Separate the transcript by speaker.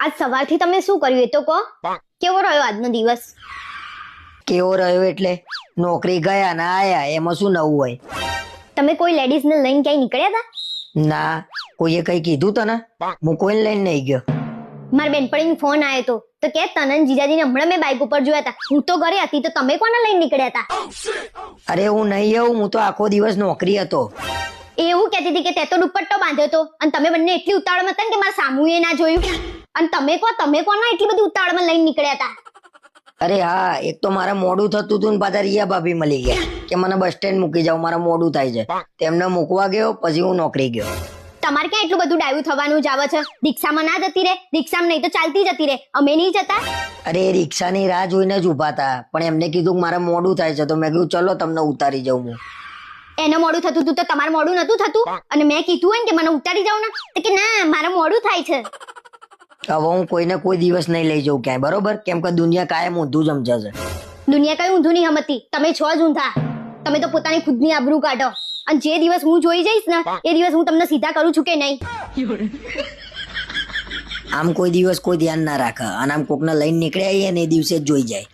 Speaker 1: આજ સવારથી તમે શું કર્યું એ તો કહો. કેવો રહ્યો આજનો દિવસ?
Speaker 2: કેવો રહ્યો એટલે નોકરી ગયા ને આયા એમાં શું નવું હોય?
Speaker 1: તમે કોઈ લેડીઝ ને લઈને ક્યાંય નીકળ્યા હતા?
Speaker 2: ના, કોઈએ કઈ કીધું તને? હું કોઈને લઈને નહીં ગયો.
Speaker 1: મારા બેનપણીનો ફોન આવ્યો તો કે તને જીજાજીને હમણાં મેં બાઇક ઉપર જોયા હતા. હું તો ઘરે હતી તો તમે કોને લઈને નીકળ્યા હતા?
Speaker 2: અરે હું નહીં આવું, હું તો આખો દિવસ નોકરી હતો.
Speaker 1: એવું કહેતી હતી કે તે તો દુપટ્ટો બાંધ્યો હતો અને તમે બંને એટલી ઉતાવળમાં હતા ને કે મારા સામુએ ના જોયું. અને તમે કોના એટલી બધી ઉતાવળમાં લઈને નીકળ્યા હતા?
Speaker 2: અરે હા, એક તો મારે મોડું થતું હતું ને પાછા રિયા ભાભી મળી ગયા કે મને બસ સ્ટેન્ડ મૂકી જાવ, મારે મોડું થાય છે. તેમને મૂકવા ગયો, પછી હું નોકરી ગયો.
Speaker 1: તમારે ક્યાં એટલું બધું ડાયું થવાનું જ આવે છે? રિક્ષામાં ના જતી રે? રિક્ષામાં નહીં તો ચાલતી જતી રે. અમે નહીં જતા?
Speaker 2: અરે રિક્ષાની રાહ જોઈને જ ઉભા હતા, પણ એમને કીધું કે મારે મોડું થાય છે, તો મેં કીધું ચલો તમને ઉતારી જાઉં હું.
Speaker 1: એને મોડું થતું હતું તો તમારે મોડું નતું થતું? અને મેં કીધું હોય ને કે મને ઉતારી જાવ ને તો કે ના મારે મોડું થાય છે.
Speaker 2: હવે હું કોઈને કોઈ દિવસ નહીં લઈ જાઉં ક્યાંય, બરોબર? કેમ કે દુનિયા કાયમ ઊંધું જ સમજે છે.
Speaker 1: દુનિયા કઈ ઊંધું નહીં સમજતી, તમે છો જ ઊંધા. તમે તો પોતાની ખુદની આબરૂ કાઢો. અને જે દિવસ હું જોઈ જઈશ ને એ દિવસ હું તમને સીધા કરું છું કે નહીં.
Speaker 2: આમ કોઈ દિવસ કોઈ ધ્યાન ના રાખે અને આમ કોકને લઈને નીકળ્યા ને એ દિવસે જ જોઈ જાય.